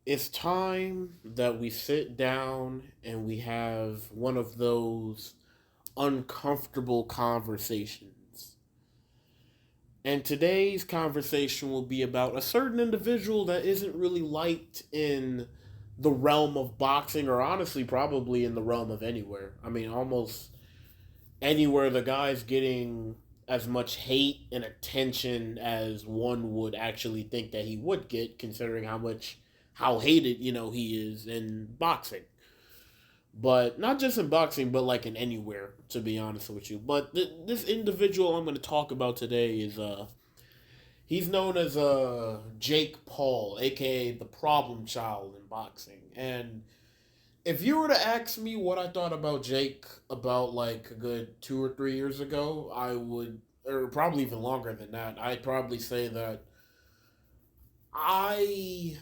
It's time that we sit down and we have one of those uncomfortable conversations. And today's conversation will be about a certain individual that isn't really liked in the realm of boxing, or honestly, probably in the realm of anywhere. I mean, almost anywhere the guy's getting as much hate and attention as one would actually think that he would get, considering how hated he is in boxing. But not just in boxing, but like in anywhere, to be honest with you. But this individual I'm going to talk about today is he's known as Jake Paul, aka the problem child in boxing. And if you were to ask me what I thought about Jake about like a good 2 or 3 years ago, I would, or probably even longer than that, I'd probably say that I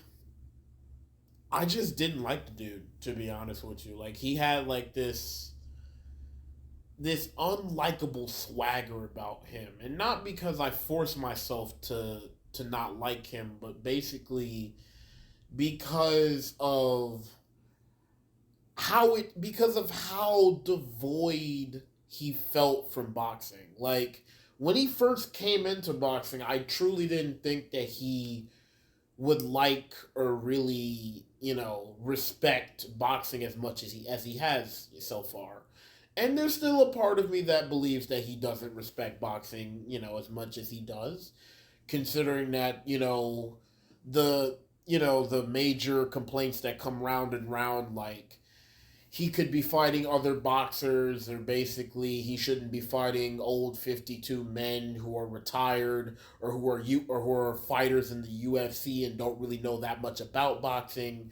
I just didn't like the dude, to be honest with you. Like he had like this unlikable swagger about him, and not because I forced myself to not like him, but basically because of how devoid he felt from boxing. Like when he first came into boxing, I truly didn't think that he would like or really, respect boxing as much as he has so far. And there's still a part of me that believes that he doesn't respect boxing, as much as he does, considering that, the major complaints that come round and round, like he could be fighting other boxers, or basically he shouldn't be fighting old 52 men who are retired, or who are fighters in the UFC and don't really know that much about boxing,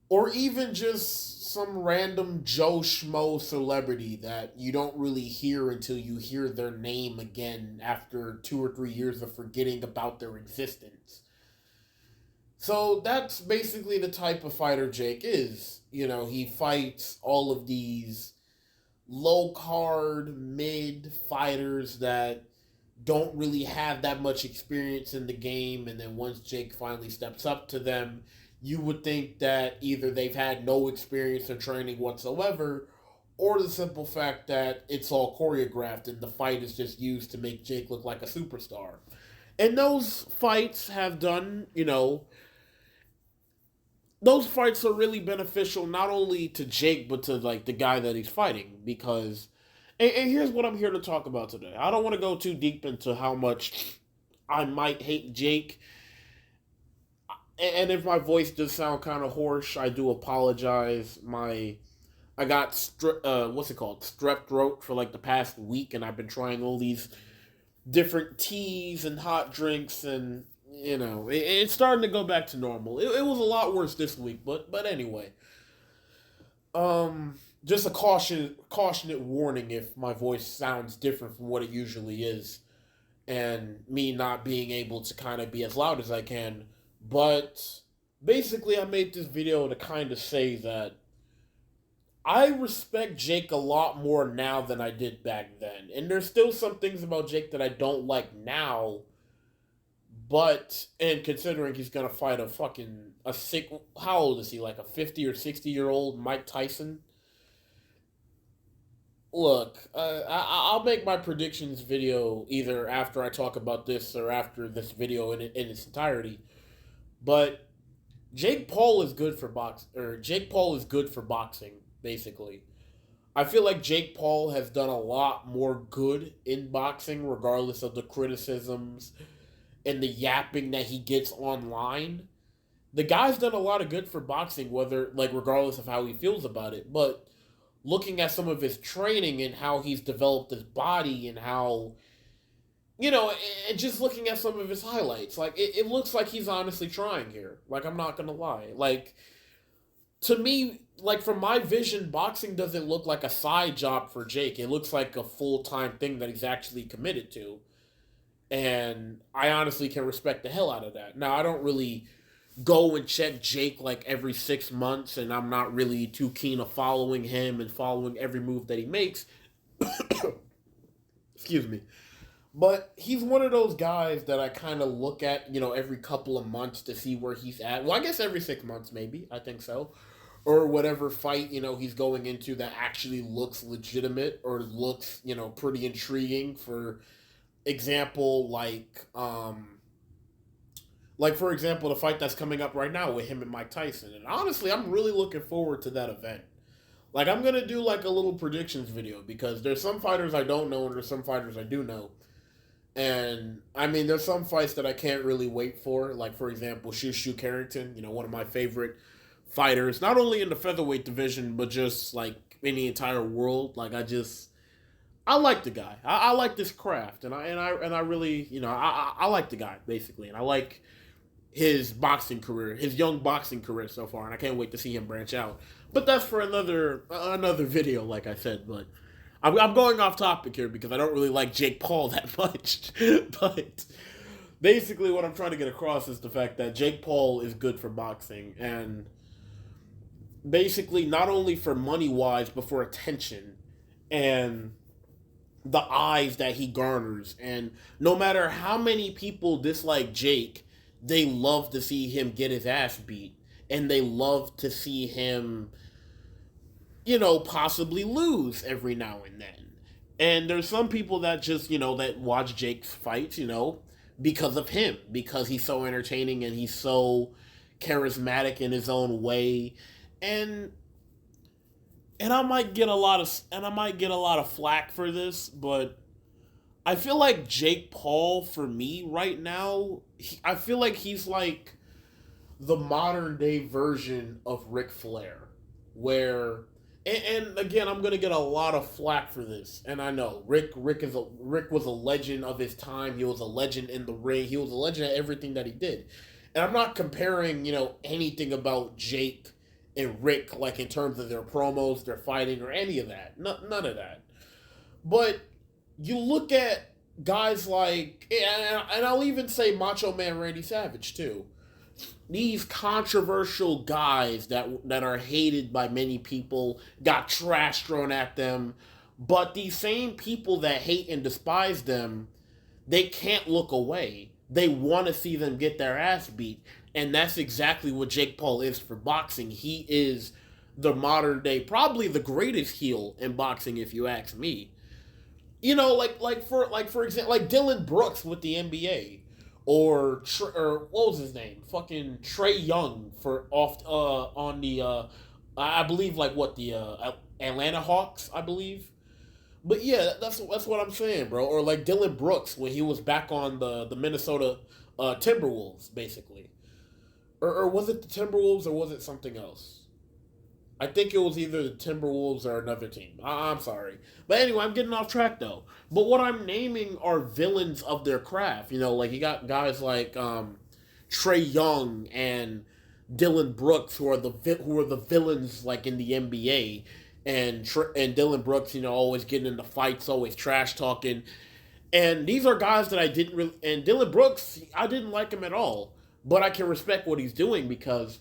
or even just some random Joe Schmo celebrity that you don't really hear until you hear their name again after 2 or 3 years of forgetting about their existence. So that's basically the type of fighter Jake is. He fights all of these low card mid fighters that don't really have that much experience in the game, and then once Jake finally steps up to them, you would think that either they've had no experience or training whatsoever, or the simple fact that it's all choreographed and the fight is just used to make Jake look like a superstar. And those fights are really beneficial not only to Jake but to like the guy that he's fighting, because and here's what I'm here to talk about today. I don't want to go too deep into how much I might hate Jake, and if my voice does sound kind of hoarse, I do apologize. I got what's it called, strep throat for like the past week, and I've been trying all these different teas and hot drinks, and it's starting to go back to normal. It was a lot worse this week, but anyway, just a cautionate warning if my voice sounds different from what it usually is, and me not being able to kind of be as loud as I can. But basically, I made this video to kind of say that I respect Jake a lot more now than I did back then. And there's still some things about Jake that I don't like now, but and considering he's gonna fight a sick, how old is he? Like a 50 or 60-year-old Mike Tyson. Look, I'll make my predictions video either after I talk about this or after this video in its entirety. But Jake Paul is good for boxing. Basically, I feel like Jake Paul has done a lot more good in boxing, regardless of the criticisms and the yapping that he gets online. The guy's done a lot of good for boxing, whether like regardless of how he feels about it. But looking at some of his training and how he's developed his body, and how and just looking at some of his highlights, like it looks like he's honestly trying here. Like I'm not gonna lie, like to me, like from my vision, boxing doesn't look like a side job for Jake. It looks like a full time thing that he's actually committed to, and I honestly can respect the hell out of that. Now I don't really go and check Jake like every 6 months, and I'm not really too keen of following him and following every move that he makes. Excuse me. But he's one of those guys that I kind of look at, every couple of months to see where he's at. Well, I guess every 6 months, maybe. I think so. Or whatever fight, he's going into that actually looks legitimate or looks, pretty intriguing. For example, like for example, the fight that's coming up right now with him and Mike Tyson. And honestly, I'm really looking forward to that event. Like I'm gonna do like a little predictions video because there's some fighters I don't know and there's some fighters I do know. And I mean, there's some fights that I can't really wait for. Like for example, Shushu Carrington, one of my favorite fighters, not only in the featherweight division but just like in the entire world. Like I like the guy. I like this craft, and I really, I like the guy basically, and I like his boxing career, his young boxing career so far, and I can't wait to see him branch out. But that's for another video, like I said. But I'm going off topic here because I don't really like Jake Paul that much. But basically, what I'm trying to get across is the fact that Jake Paul is good for boxing, and basically not only for money wise, but for attention and the eyes that he garners. And no matter how many people dislike Jake, they love to see him get his ass beat, and they love to see him, possibly lose every now and then. And there's some people that just, that watch Jake's fights, because of him, because he's so entertaining and he's so charismatic in his own way. And I might get a lot of flack for this, but I feel like Jake Paul, for me right now, I feel like he's like the modern day version of Ric Flair, where, and again, I'm gonna get a lot of flack for this, and I know Rick was a legend of his time. He was a legend in the ring. He was a legend at everything that he did, and I'm not comparing anything about Jake and Rick, like in terms of their promos, their fighting, or any of that. None of that. But you look at guys like, and I'll even say Macho Man Randy Savage too. These controversial guys that are hated by many people, got trash thrown at them, but these same people that hate and despise them, they can't look away. They want to see them get their ass beat. And that's exactly what Jake Paul is for boxing. He is the modern day, probably the greatest heel in boxing, if you ask me. For example, like Dylan Brooks with the NBA, or what was his name? Fucking Trey Young on the I believe the Atlanta Hawks, I believe. But yeah, that's what I'm saying, bro. Or like Dylan Brooks when he was back on the Minnesota Timberwolves, basically. Or was it the Timberwolves or was it something else? I think it was either the Timberwolves or another team. I'm sorry. But anyway, I'm getting off track though. But what I'm naming are villains of their craft. Like you got guys like Trey Young and Dylan Brooks who are the villains like in the NBA. And Dylan Brooks, always getting into fights, always trash talking. And these are guys that I didn't really... And Dylan Brooks, I didn't like him at all. But I can respect what he's doing because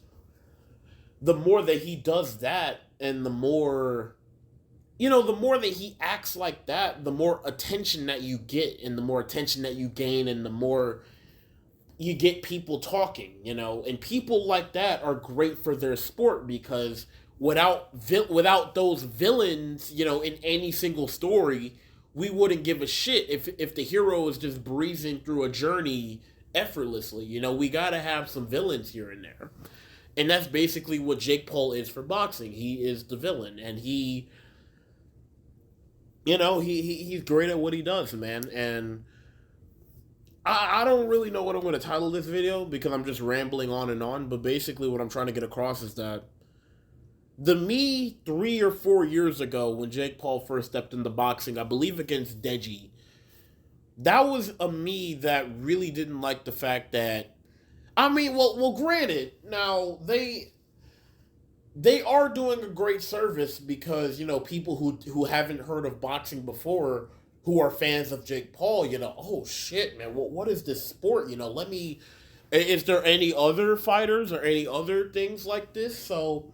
the more that he does that and the more that he acts like that, the more attention that you get and the more attention that you gain and the more you get people talking, and people like that are great for their sport because without those villains, in any single story, we wouldn't give a shit if the hero is just breezing through a journey effortlessly. We gotta have some villains here and there. And that's basically what Jake Paul is for boxing. He is the villain, and he's great at what he does, man. And I don't really know what I'm going to title this video because I'm just rambling on and on. But basically, what I'm trying to get across is that the me 3 or 4 years ago when Jake Paul first stepped into boxing, I believe against Deji, that was a me that really didn't like the fact that, I mean, well, granted, now they are doing a great service because, people who haven't heard of boxing before, who are fans of Jake Paul, oh shit, man, what is this sport? Is there any other fighters or any other things like this? So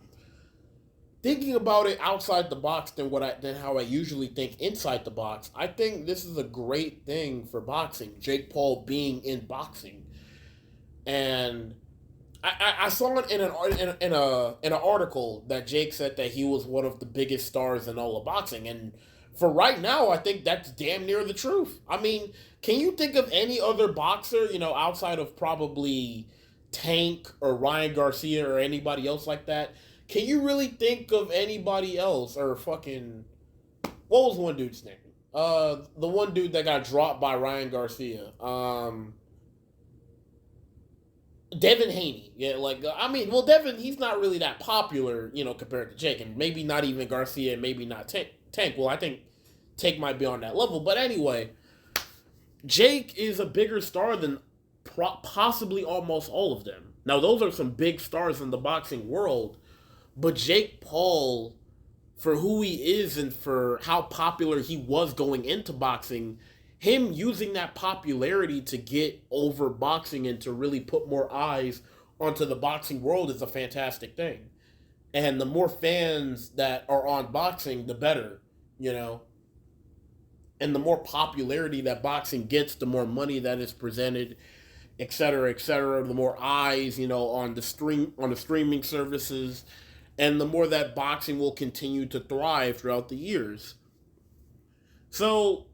thinking about it outside the box than how I usually think inside the box, I think this is a great thing for boxing. Jake Paul being in boxing, and I saw it in an article that Jake said that he was one of the biggest stars in all of boxing, and for right now, I think that's damn near the truth. I mean, can you think of any other boxer, outside of probably Tank or Ryan Garcia or anybody else like that? Can you really think of anybody else or fucking what was one dude's name? The one dude that got dropped by Ryan Garcia. Devin Haney. Yeah, Devin, he's not really that popular, compared to Jake, and maybe not even Garcia, and maybe not Tank. Well, I think Tank might be on that level, but anyway, Jake is a bigger star than possibly almost all of them. Now, those are some big stars in the boxing world, but Jake Paul, for who he is and for how popular he was going into boxing, him using that popularity to get over boxing and to really put more eyes onto the boxing world is a fantastic thing. And the more fans that are on boxing, the better, And the more popularity that boxing gets, the more money that is presented, et cetera, et cetera. The more eyes, on the streaming services, and the more that boxing will continue to thrive throughout the years. So,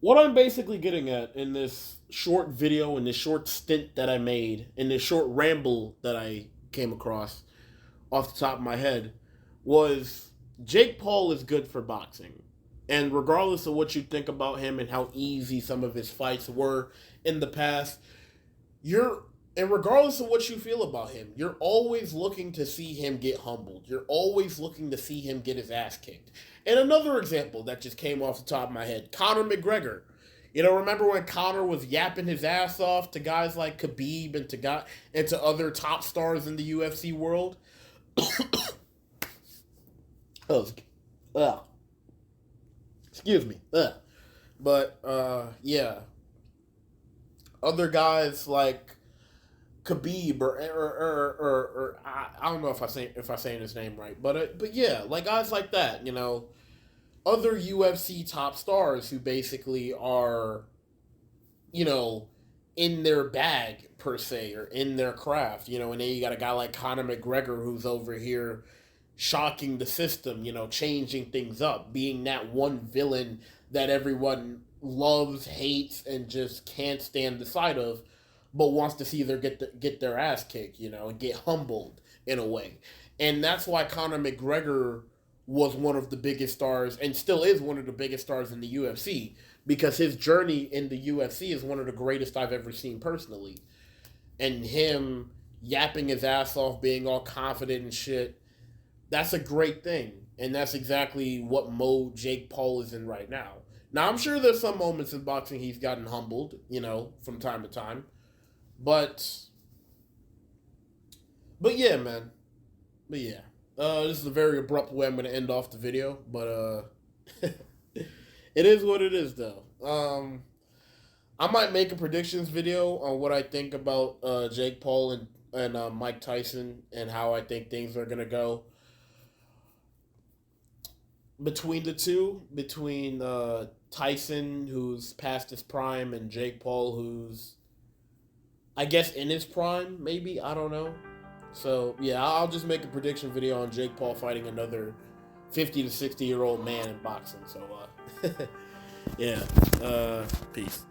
what I'm basically getting at in this short video, in this short stint that I made, in this short ramble that I came across off the top of my head, was Jake Paul is good for boxing. And regardless of what you think about him and how easy some of his fights were in the past, and regardless of what you feel about him, you're always looking to see him get humbled. You're always looking to see him get his ass kicked. And another example that just came off the top of my head, Conor McGregor. Remember when Conor was yapping his ass off to guys like Khabib and to other top stars in the UFC world? Excuse me. But, yeah. Other guys like Khabib or I don't know if I'm saying his name right, but yeah, like guys like that, other UFC top stars who basically are, in their bag per se or in their craft, and then you got a guy like Conor McGregor who's over here shocking the system, changing things up, being that one villain that everyone loves, hates, and just can't stand the sight of, but wants to see them get their ass kicked, and get humbled in a way. And that's why Conor McGregor was one of the biggest stars, and still is one of the biggest stars in the UFC, because his journey in the UFC is one of the greatest I've ever seen personally. And him yapping his ass off, being all confident and shit, that's a great thing. And that's exactly what mode Jake Paul is in right now. Now, I'm sure there's some moments in boxing he's gotten humbled, from time to time. But yeah, man. But yeah. This is a very abrupt way I'm going to end off the video. But it is what it is, though. I might make a predictions video on what I think about Jake Paul and Mike Tyson and how I think things are going to go between the two. Between Tyson, who's past his prime, and Jake Paul, who's, I guess, in his prime, maybe. I don't know. So, yeah, I'll just make a prediction video on Jake Paul fighting another 50 to 60-year-old man in boxing. So, yeah, peace.